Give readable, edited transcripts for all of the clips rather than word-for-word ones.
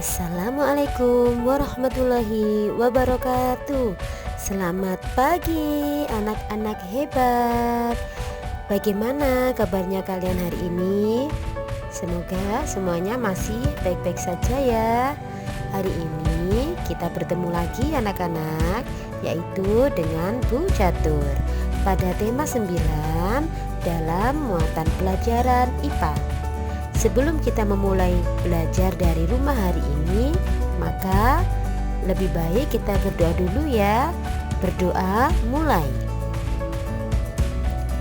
Assalamualaikum warahmatullahi wabarakatuh. Selamat pagi anak-anak hebat. Bagaimana kabarnya kalian hari ini? Semoga semuanya masih baik-baik saja ya. Hari ini kita bertemu lagi anak-anak, yaitu dengan Bung Catur pada tema 9 dalam muatan pelajaran IPA. Sebelum kita memulai belajar dari rumah hari ini, maka lebih baik kita berdoa dulu ya. Berdoa mulai.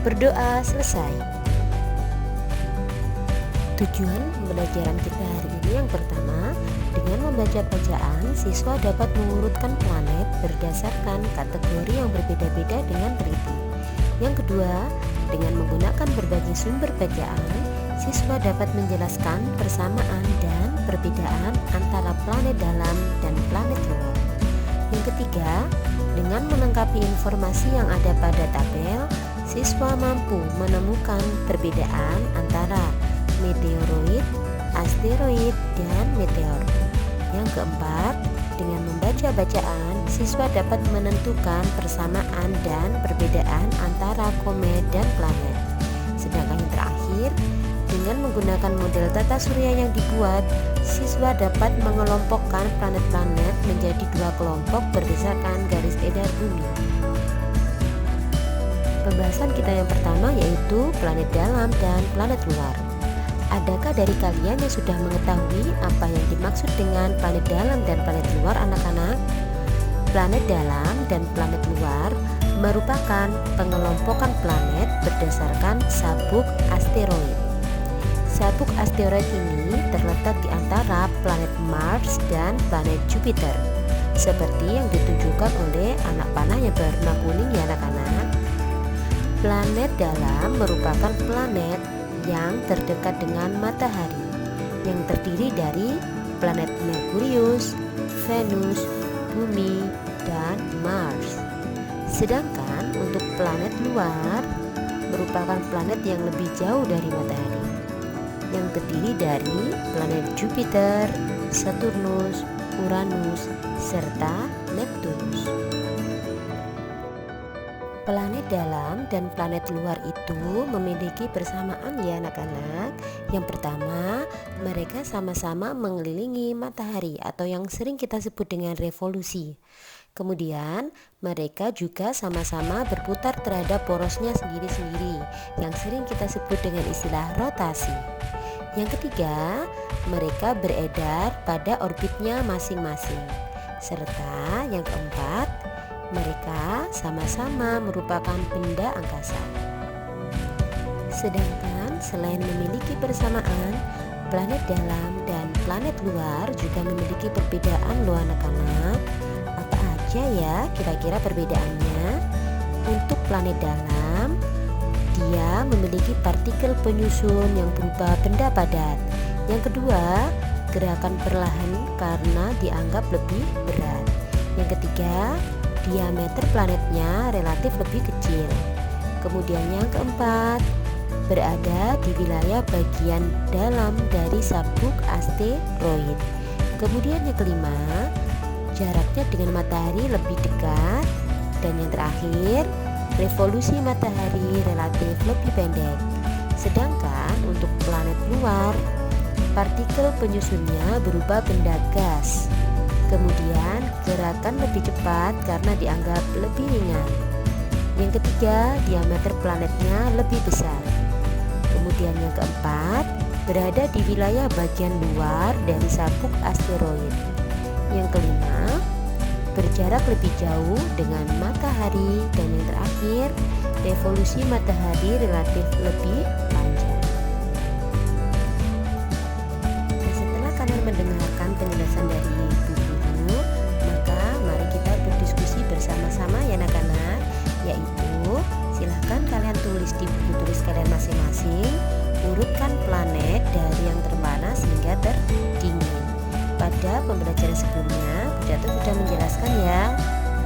Berdoa selesai. Tujuan pembelajaran kita hari ini yang pertama, dengan membaca bacaan, siswa dapat mengurutkan planet berdasarkan kategori yang berbeda-beda dengan teliti. Yang kedua, dengan menggunakan berbagai sumber bacaan, siswa dapat menjelaskan persamaan dan perbedaan antara planet dalam dan planet luar. Yang ketiga, dengan melengkapi informasi yang ada pada tabel, siswa mampu menemukan perbedaan antara meteoroid, asteroid, dan meteor. Yang keempat, dengan membaca bacaan, siswa dapat menentukan persamaan dan perbedaan antara komet dan planet. Sedangkan yang terakhir, dengan menggunakan model tata surya yang dibuat, siswa dapat mengelompokkan planet-planet menjadi 2 kelompok berdasarkan garis edar bumi. Pembahasan kita yang pertama yaitu planet dalam dan planet luar. Adakah dari kalian yang sudah mengetahui apa yang dimaksud dengan planet dalam dan planet luar, anak-anak? Planet dalam dan planet luar merupakan pengelompokan planet berdasarkan sabuk asteroid. Sabuk asteroid ini terletak di antara planet Mars dan planet Jupiter, seperti yang ditunjukkan oleh anak panah yang berwarna kuning ya anak-anak. Planet dalam merupakan planet yang terdekat dengan matahari, yang terdiri dari planet Merkurius, Venus, Bumi, dan Mars. Sedangkan untuk planet luar merupakan planet yang lebih jauh dari matahari, yang terdiri dari planet Jupiter, Saturnus, Uranus, serta Neptunus. Planet dalam dan planet luar itu memiliki persamaan ya anak-anak. Yang pertama, mereka sama-sama mengelilingi matahari atau yang sering kita sebut dengan revolusi. Kemudian, mereka juga sama-sama berputar terhadap porosnya sendiri-sendiri yang sering kita sebut dengan istilah rotasi. Yang ketiga, mereka beredar pada orbitnya masing-masing. Serta yang keempat, mereka sama-sama merupakan benda angkasa. Sedangkan selain memiliki persamaan, planet dalam dan planet luar juga memiliki perbedaan loh anak-anak. Apa aja ya kira-kira perbedaannya? Untuk planet dalam, dia memiliki partikel penyusun yang berupa benda padat. Yang kedua, gerakan perlahan karena dianggap lebih berat. Yang ketiga, diameter planetnya relatif lebih kecil. Kemudian yang keempat, berada di wilayah bagian dalam dari sabuk asteroid. Kemudian yang kelima, jaraknya dengan matahari lebih dekat. Dan yang terakhir, revolusi matahari relatif lebih pendek. Sedangkan untuk planet luar, partikel penyusunnya berupa benda gas. Kemudian gerakan lebih cepat karena dianggap lebih ringan. Yang ketiga, diameter planetnya lebih besar. Kemudian yang keempat, berada di wilayah bagian luar dari sabuk asteroid. Yang kelima, berjarak lebih jauh dengan matahari. Dan yang terakhir, revolusi matahari relatif lebih panjang. Nah, setelah kalian mendengarkan penjelasan dari Ibu Guru, maka mari kita berdiskusi bersama-sama ya anak-anak, yaitu silahkan kalian tulis di buku tulis kalian masing-masing, urutkan planet dari yang terpanas hingga terdingin. Pada pembelajaran sebelumnya, Bu Catur sudah menjelaskan ya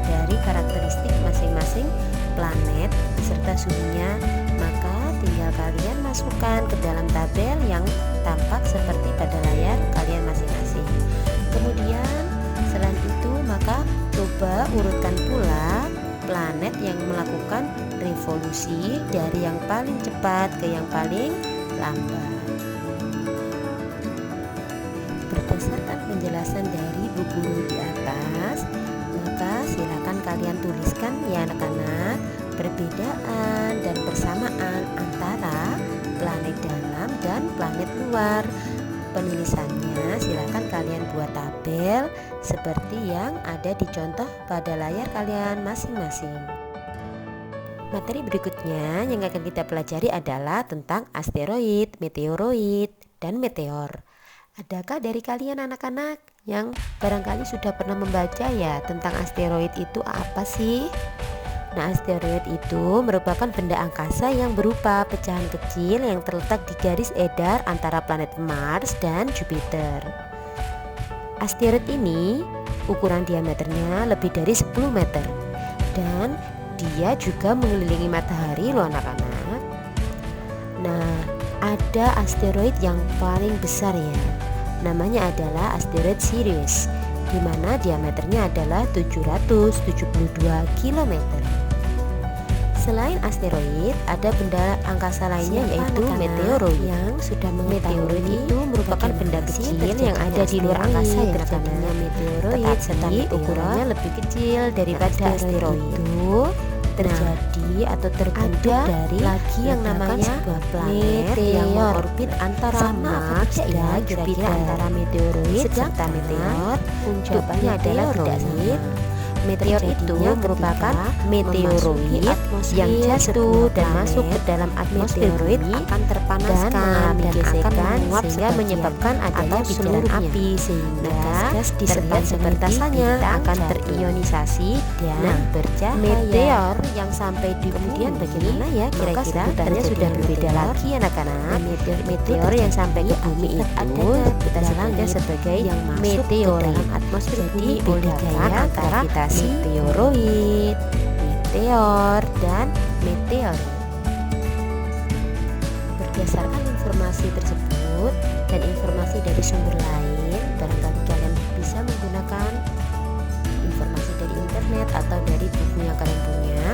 dari karakteristik masing-masing planet beserta suhunya, maka tinggal kalian masukkan ke dalam tabel yang tampak seperti pada layar kalian masing-masing. Kemudian selain itu maka coba urutkan pula planet yang melakukan revolusi dari yang paling cepat ke yang paling lambat. Berdasarkan penjelasan dari buku di atas, maka silakan kalian tuliskan ya anak-anak perbedaan dan persamaan antara planet dalam dan planet luar. Penulisannya silakan kalian buat tabel seperti yang ada di contoh pada layar kalian masing-masing. Materi berikutnya yang akan kita pelajari adalah tentang asteroid, meteoroid, dan meteor. Adakah dari kalian anak-anak yang barangkali sudah pernah membaca ya tentang asteroid itu apa sih? Nah, asteroid itu merupakan benda angkasa yang berupa pecahan kecil yang terletak di garis edar antara planet Mars dan Jupiter. Asteroid ini ukuran diameternya lebih dari 10 meter dan dia juga mengelilingi matahari loh anak-anak. Nah, ada asteroid yang paling besar ya. Namanya adalah asteroid Sirius, di mana diameternya adalah 772 km. Selain asteroid, ada benda angkasa lainnya yaitu meteoroid. Yang sudah meteoroid itu merupakan benda kecil yang ada di luar angkasa ya terjadinya meteoroid, tetapi ukurannya lebih kecil daripada asteroid. Itu terjadi atau terbentuk dari lagi yang namanya sebuah planet yang mengorbit antara Mars dan Jupiter. Antara meteoroid serta meteor, jawabannya adalah tidak sama. Meteor itu merupakan meteoroid yang jatuh dan masuk ke dalam atmosfer bumi akan terpanaskan dan gesekan sehingga menyebabkan adanya bijiran api sehingga gas pertasannya akan terionisasi dan bercahaya. Meteor yang sampai di kemudian bagaimana ya kira-kira sebutannya sudah berbeda lagi anak-anak. Meteor yang sampai ke bumi itu kita sebutnya sebagai meteor dalam atmosfer bumi oleh gaya antara meteoroid, meteor, dan meteorit. Berdasarkan informasi tersebut dan informasi dari sumber lain, barangkali kalian bisa menggunakan informasi dari internet atau dari buku yang kalian punya,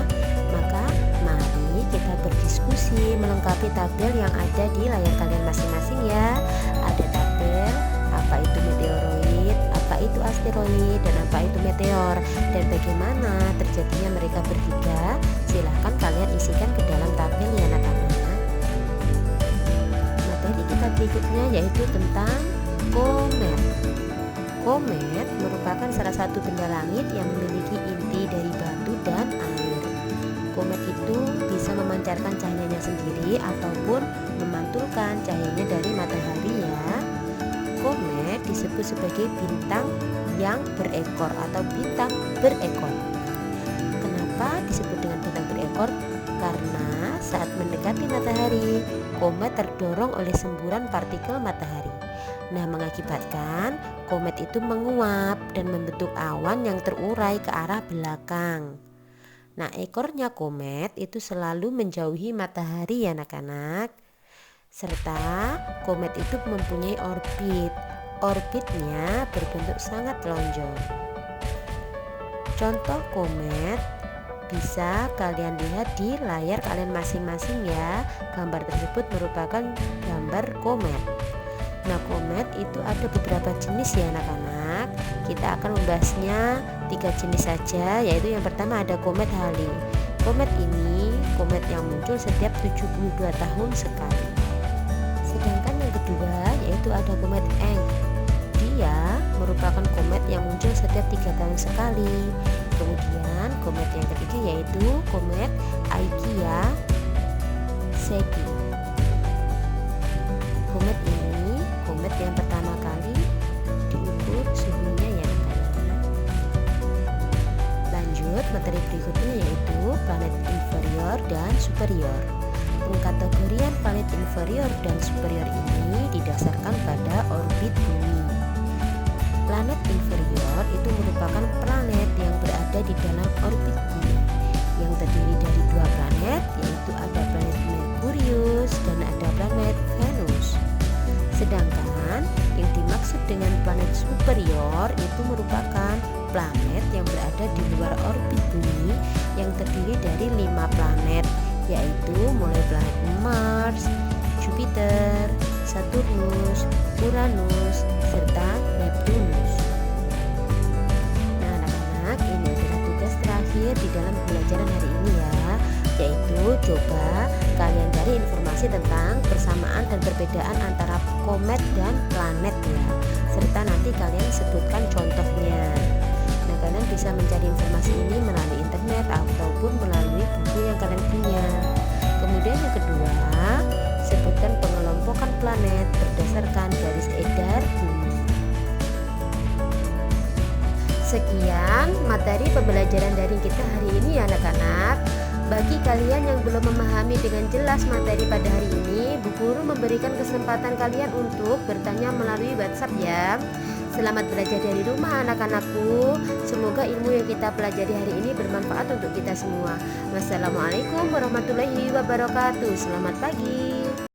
maka mari kita berdiskusi melengkapi tabel yang ada di layar kalian masing-masing ya. Ada tabel apa itu meteoroid, apa itu asteroid, dan apa itu meteor, dan bagaimana terjadinya mereka bertiga. Silahkan kalian isikan ke dalam tabel ya anak-anak. Materi kita berikutnya yaitu tentang komet. Komet merupakan salah satu benda langit yang memiliki inti dari batu dan air. Komet itu bisa memancarkan cahayanya sendiri ataupun memantulkan cahayanya dari matahari ya. Komet disebut sebagai bintang yang berekor atau bintang berekor. Kenapa disebut dengan bintang berekor? Karena saat mendekati matahari, komet terdorong oleh semburan partikel matahari. Nah, mengakibatkan komet itu menguap dan membentuk awan yang terurai ke arah belakang. Nah, ekornya komet itu selalu menjauhi matahari ya anak-anak. Serta komet itu mempunyai orbit. Orbitnya berbentuk sangat lonjong. Contoh komet bisa kalian lihat di layar kalian masing-masing ya. Gambar tersebut merupakan gambar komet. Nah, komet itu ada beberapa jenis ya anak-anak. Kita akan membahasnya 3 jenis saja, yaitu yang pertama ada komet Halley. Komet ini komet yang muncul setiap 72 tahun sekali. Sedangkan yang kedua yaitu ada komet Encke. Dia merupakan komet yang muncul setiap 3 tahun sekali. Kemudian komet yang ketiga yaitu komet Aigya-Saiki. Komet ini komet yang pertama kali diukur suhunya ya anak-anak. Lanjut materi berikutnya yaitu planet inferior dan superior. Pengkategorian planet inferior dan superior ini didasarkan pada orbit bumi. Planet inferior itu merupakan planet yang berada di dalam orbit bumi, yang terdiri dari 2 planet, yaitu ada planet Merkurius dan ada planet Venus. Sedangkan yang dimaksud dengan planet planet superior itu merupakan planet yang berada di luar orbit bumi yang terdiri dari 5 planet, yaitu mulai planet Mars, Jupiter, Saturnus, Uranus, serta Neptunus. Nah anak-anak, ini adalah tugas terakhir di dalam pembelajaran hari ini ya, yaitu coba kalian cari informasi tentang persamaan dan perbedaan antara komet dan planet ya, serta nanti kalian sebutkan contohnya. Nah kalian bisa mencari informasi ini melalui internet ataupun melalui buku yang kalian punya. Kemudian yang kedua, sebutkan pengelompokan planet berdasarkan garis edar bumi. Sekian materi pembelajaran daring kita hari ini ya anak-anak. Bagi kalian yang belum memahami dengan jelas materi pada hari ini, Bu Guru memberikan kesempatan kalian untuk bertanya melalui WhatsApp ya. Selamat belajar dari rumah anak-anakku. Semoga ilmu yang kita pelajari hari ini bermanfaat untuk kita semua. Wassalamualaikum warahmatullahi wabarakatuh. Selamat pagi.